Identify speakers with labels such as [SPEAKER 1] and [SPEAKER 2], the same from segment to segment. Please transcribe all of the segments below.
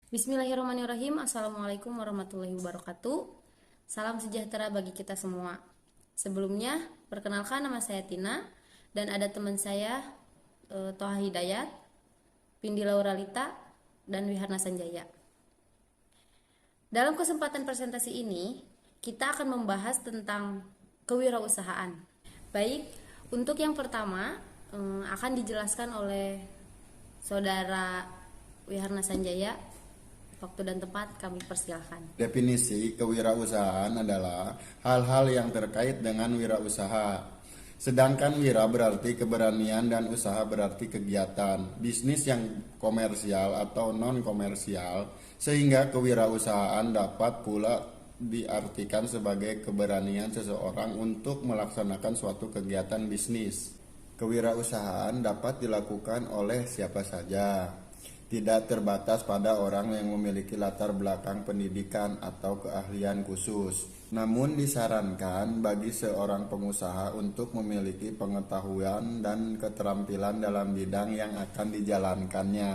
[SPEAKER 1] Bismillahirrahmanirrahim. Assalamualaikum warahmatullahi wabarakatuh. Salam sejahtera bagi kita semua. Sebelumnya, perkenalkan nama saya Tina dan ada teman saya Toha Hidayat, Pindi Lauralita, dan Wiharna Sanjaya. Dalam kesempatan presentasi ini, kita akan membahas tentang kewirausahaan. Baik, untuk yang pertama akan dijelaskan oleh Saudara Wiharna Sanjaya. Waktu dan tempat kami persilahkan.
[SPEAKER 2] Definisi kewirausahaan adalah hal-hal yang terkait dengan wirausaha. Sedangkan wira berarti keberanian dan usaha berarti kegiatan, bisnis yang komersial atau non-komersial, sehingga kewirausahaan dapat pula diartikan sebagai keberanian seseorang untuk melaksanakan suatu kegiatan bisnis. Kewirausahaan dapat dilakukan oleh siapa saja, tidak terbatas pada orang yang memiliki latar belakang pendidikan atau keahlian khusus. Namun disarankan bagi seorang pengusaha untuk memiliki pengetahuan dan keterampilan dalam bidang yang akan dijalankannya.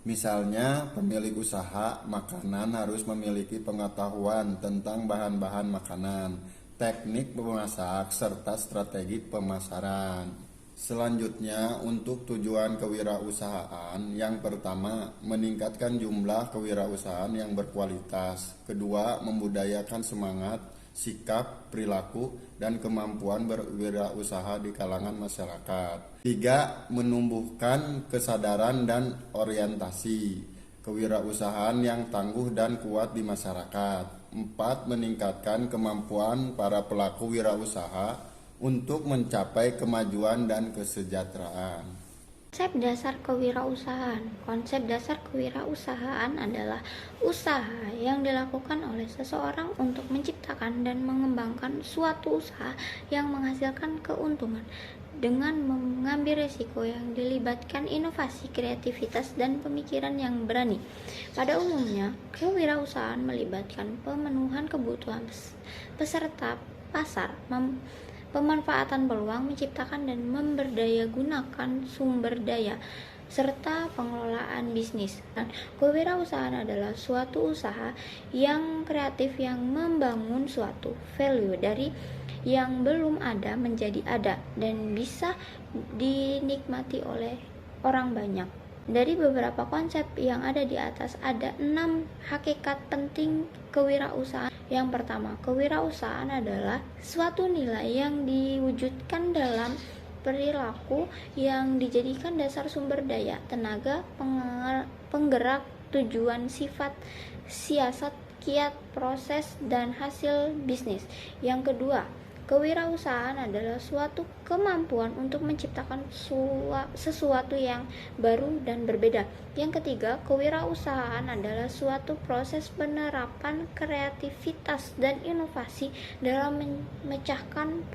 [SPEAKER 2] Misalnya, pemilik usaha makanan harus memiliki pengetahuan tentang bahan-bahan makanan, teknik memasak, serta strategi pemasaran. Selanjutnya, untuk tujuan kewirausahaan, yang pertama, meningkatkan jumlah kewirausahaan yang berkualitas. Kedua, membudayakan semangat, sikap, perilaku, dan kemampuan berwirausaha di kalangan masyarakat. Tiga, menumbuhkan kesadaran dan orientasi kewirausahaan yang tangguh dan kuat di masyarakat. Empat, meningkatkan kemampuan para pelaku wirausaha untuk mencapai kemajuan dan kesejahteraan.
[SPEAKER 3] Konsep dasar kewirausahaan adalah usaha yang dilakukan oleh seseorang untuk menciptakan dan mengembangkan suatu usaha yang menghasilkan keuntungan dengan mengambil risiko yang dilibatkan inovasi, kreativitas, dan pemikiran yang berani. Pada umumnya, kewirausahaan melibatkan pemenuhan kebutuhan peserta pasar, pemanfaatan peluang, menciptakan dan memberdayagunakan sumber daya, serta pengelolaan bisnis. Kewirausahaan adalah suatu usaha yang kreatif yang membangun suatu value dari yang belum ada menjadi ada dan bisa dinikmati oleh orang banyak. Dari beberapa konsep yang ada di atas, ada 6 hakikat penting kewirausahaan. Yang pertama, kewirausahaan adalah suatu nilai yang diwujudkan dalam perilaku yang dijadikan dasar sumber daya, tenaga, penggerak, tujuan, sifat, siasat, kiat, proses, dan hasil bisnis. Yang kedua, kewirausahaan adalah suatu kemampuan untuk menciptakan sesuatu yang baru dan berbeda. Yang ketiga, kewirausahaan adalah suatu proses penerapan kreativitas dan inovasi dalam memecahkan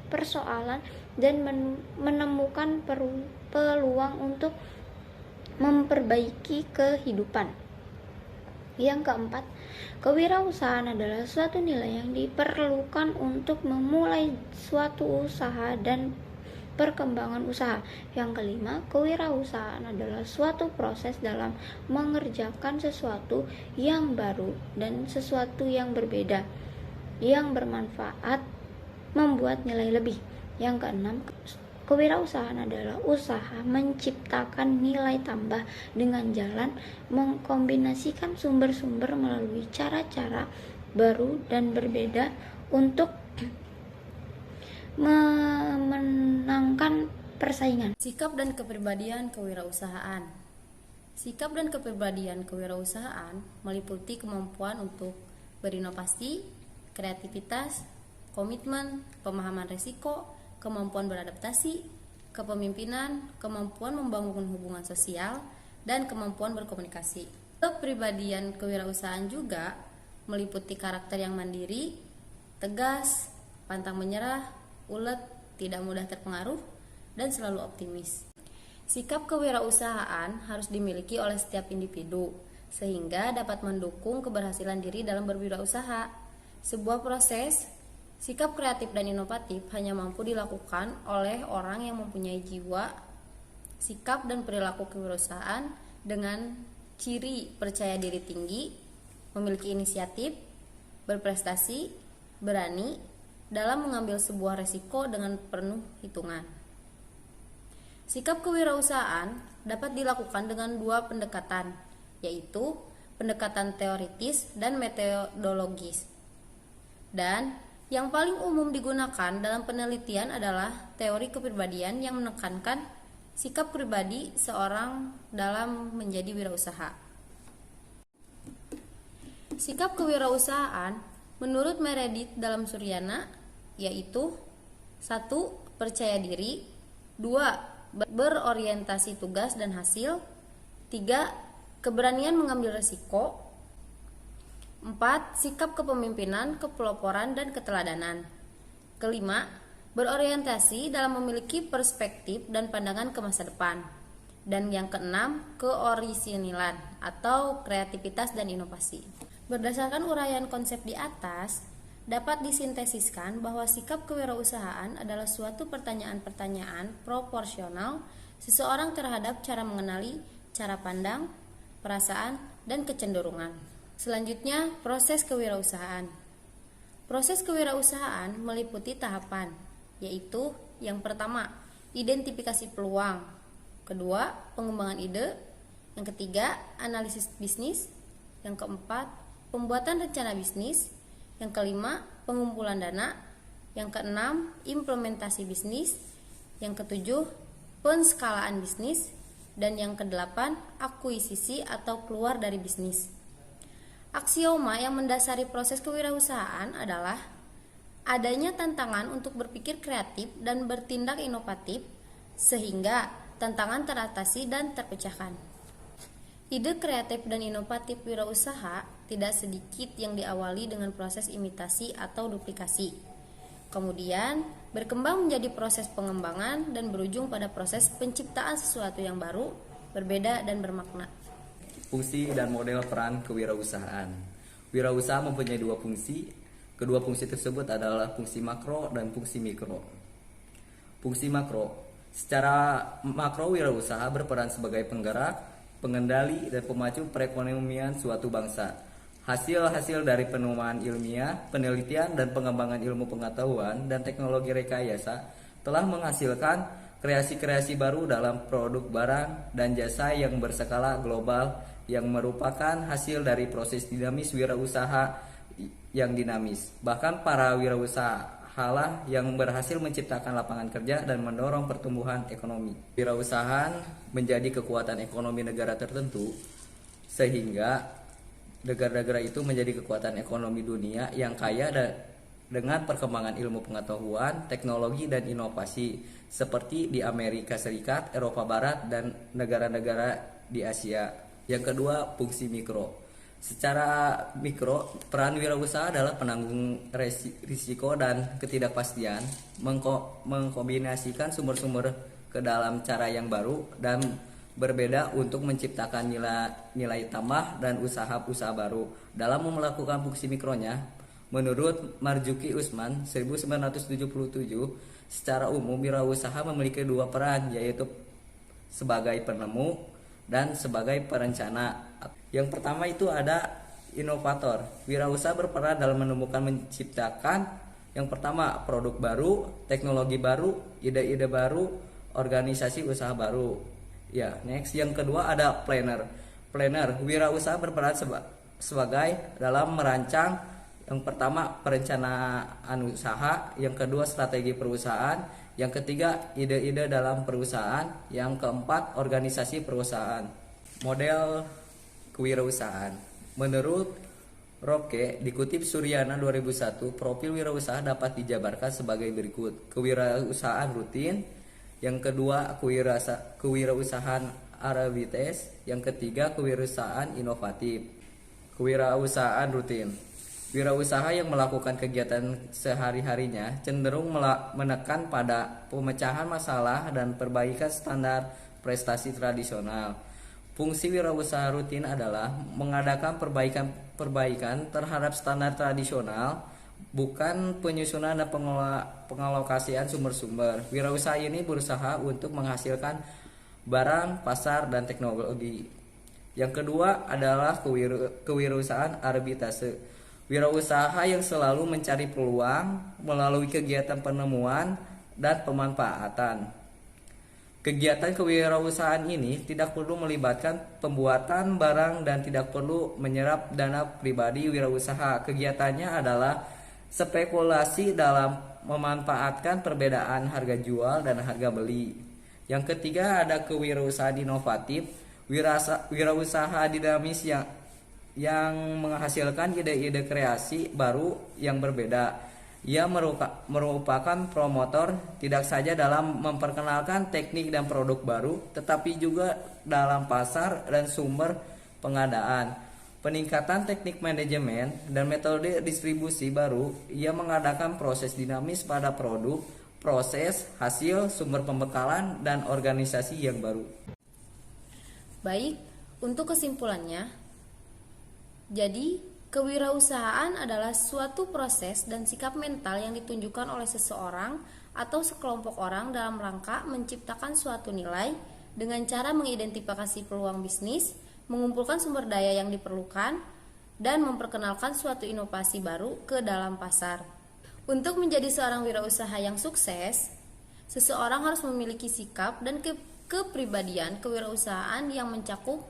[SPEAKER 3] persoalan dan menemukan peluang untuk memperbaiki kehidupan. Yang keempat, kewirausahaan adalah suatu nilai yang diperlukan untuk memulai suatu usaha dan perkembangan usaha. Yang kelima, kewirausahaan adalah suatu proses dalam mengerjakan sesuatu yang baru dan sesuatu yang berbeda, yang bermanfaat, membuat nilai lebih. Yang keenam, kewirausahaan adalah usaha menciptakan nilai tambah dengan jalan mengkombinasikan sumber-sumber melalui cara-cara baru dan berbeda untuk memenangkan persaingan.
[SPEAKER 1] Sikap dan kepribadian kewirausahaan. Sikap dan kepribadian kewirausahaan meliputi kemampuan untuk berinovasi, kreativitas, komitmen, pemahaman risiko, kemampuan beradaptasi, kepemimpinan, kemampuan membangun hubungan sosial, dan kemampuan berkomunikasi. Kepribadian kewirausahaan juga meliputi karakter yang mandiri, tegas, pantang menyerah, ulet, tidak mudah terpengaruh, dan selalu optimis. Sikap kewirausahaan harus dimiliki oleh setiap individu, sehingga dapat mendukung keberhasilan diri dalam berwirausaha. Sebuah proses sikap kreatif dan inovatif hanya mampu dilakukan oleh orang yang mempunyai jiwa, sikap, dan perilaku kewirausahaan dengan ciri percaya diri tinggi, memiliki inisiatif, berprestasi, berani dalam mengambil sebuah resiko dengan penuh hitungan. Sikap kewirausahaan dapat dilakukan dengan dua pendekatan, yaitu pendekatan teoritis dan metodologis. Dan yang paling umum digunakan dalam penelitian adalah teori kepribadian yang menekankan sikap pribadi seorang dalam menjadi wirausaha. Sikap kewirausahaan menurut Meredith dalam Suryana yaitu 1. Percaya diri, 2. Berorientasi tugas dan hasil, 3. Keberanian mengambil risiko, 4. Sikap kepemimpinan, kepeloporan, dan keteladanan. Kelima, berorientasi dalam memiliki perspektif dan pandangan ke masa depan. Dan yang keenam, keorisinilan atau kreativitas dan inovasi. Berdasarkan uraian konsep di atas, dapat disintesiskan bahwa sikap kewirausahaan adalah suatu pertanyaan-pertanyaan proporsional seseorang terhadap cara mengenali, cara pandang, perasaan, dan kecenderungan. Selanjutnya, proses kewirausahaan. Proses kewirausahaan meliputi tahapan, yaitu yang pertama, identifikasi peluang, kedua, pengembangan ide, yang ketiga, analisis bisnis, yang keempat, pembuatan rencana bisnis, yang kelima, pengumpulan dana, yang keenam, implementasi bisnis, yang ketujuh, penskalaan bisnis, dan yang kedelapan, akuisisi atau keluar dari bisnis. Aksioma yang mendasari proses kewirausahaan adalah adanya tantangan untuk berpikir kreatif dan bertindak inovatif sehingga tantangan teratasi dan terpecahkan. Ide kreatif dan inovatif wirausaha tidak sedikit yang diawali dengan proses imitasi atau duplikasi. Kemudian berkembang menjadi proses pengembangan dan berujung pada proses penciptaan sesuatu yang baru, berbeda dan bermakna.
[SPEAKER 4] Fungsi dan model peran kewirausahaan. Wirausaha mempunyai dua fungsi. Kedua fungsi tersebut adalah fungsi makro dan fungsi mikro. Fungsi makro. Secara makro, wirausaha berperan sebagai penggerak, pengendali, dan pemacu perekonomian suatu bangsa. Hasil-hasil dari penemuan ilmiah, penelitian, dan pengembangan ilmu pengetahuan dan teknologi rekayasa telah menghasilkan kreasi-kreasi baru dalam produk barang dan jasa yang berskala global yang merupakan hasil dari proses dinamis wirausaha yang dinamis. Bahkan para wirausahalah yang berhasil menciptakan lapangan kerja dan mendorong pertumbuhan ekonomi. Wirausahaan menjadi kekuatan ekonomi negara tertentu sehingga negara-negara itu menjadi kekuatan ekonomi dunia yang kaya dengan perkembangan ilmu pengetahuan, teknologi, dan inovasi seperti di Amerika Serikat, Eropa Barat, dan negara-negara di Asia. Yang kedua, fungsi mikro. Secara mikro, peran wirausaha adalah penanggung risiko dan ketidakpastian, mengkombinasikan sumber-sumber ke dalam cara yang baru dan berbeda untuk menciptakan nilai tambah dan usaha-usaha baru. Dalam melakukan fungsi mikronya, menurut Marzuki Usman 1977, secara umum wirausaha memiliki dua peran, yaitu sebagai penemu dan sebagai perencana. Yang pertama itu ada inovator. Wirausaha berperan dalam menemukan, menciptakan yang pertama produk baru, teknologi baru, ide-ide baru, organisasi usaha baru. Ya, next yang kedua ada planner. Wirausaha berperan sebagai dalam merancang yang pertama perencanaan usaha, yang kedua strategi perusahaan, yang ketiga ide-ide dalam perusahaan, yang keempat organisasi perusahaan. Model kewirausahaan. Menurut Roke, dikutip Suryana 2001, profil wirausaha dapat dijabarkan sebagai berikut. Kewirausahaan rutin, yang kedua kewirausahaan arabites, yang ketiga kewirausahaan inovatif. Kewirausahaan rutin. Wirausaha yang melakukan kegiatan sehari-harinya cenderung menekan pada pemecahan masalah dan perbaikan standar prestasi tradisional. Fungsi wirausaha rutin adalah mengadakan perbaikan terhadap standar tradisional, bukan penyusunan dan pengalokasian sumber-sumber. Wirausaha ini berusaha untuk menghasilkan barang, pasar, dan teknologi. Yang kedua adalah kewirausahaan arbitase. Wirausaha yang selalu mencari peluang melalui kegiatan penemuan dan pemanfaatan. Kegiatan kewirausahaan ini tidak perlu melibatkan pembuatan barang dan tidak perlu menyerap dana pribadi wirausaha. Kegiatannya adalah spekulasi dalam memanfaatkan perbedaan harga jual dan harga beli. Yang ketiga ada kewirausahaan inovatif. Wirausaha dinamis yang menghasilkan ide-ide kreasi baru yang berbeda. Ia merupakan promotor tidak saja dalam memperkenalkan teknik dan produk baru, tetapi juga dalam pasar dan sumber pengadaan. Peningkatan teknik manajemen dan metode distribusi baru, ia mengadakan proses dinamis pada produk, proses, hasil, sumber pembekalan, dan organisasi yang baru.
[SPEAKER 1] Baik, untuk kesimpulannya, jadi kewirausahaan adalah suatu proses dan sikap mental yang ditunjukkan oleh seseorang atau sekelompok orang dalam rangka menciptakan suatu nilai dengan cara mengidentifikasi peluang bisnis, mengumpulkan sumber daya yang diperlukan, dan memperkenalkan suatu inovasi baru ke dalam pasar. Untuk menjadi seorang wirausaha yang sukses, seseorang harus memiliki sikap dan kepribadian kewirausahaan yang mencakup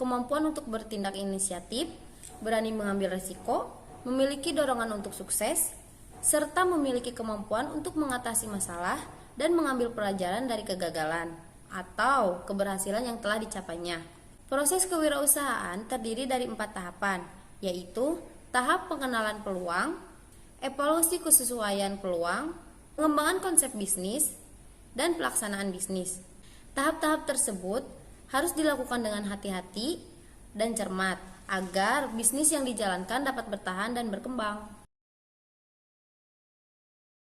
[SPEAKER 1] kemampuan untuk bertindak inisiatif, berani mengambil resiko, memiliki dorongan untuk sukses, serta memiliki kemampuan untuk mengatasi masalah dan mengambil pelajaran dari kegagalan atau keberhasilan yang telah dicapainya. Proses kewirausahaan terdiri dari 4 tahapan, yaitu tahap pengenalan peluang, evaluasi kesesuaian peluang, pengembangan konsep bisnis, dan pelaksanaan bisnis. Tahap-tahap tersebut harus dilakukan dengan hati-hati dan cermat agar bisnis yang dijalankan dapat bertahan dan berkembang.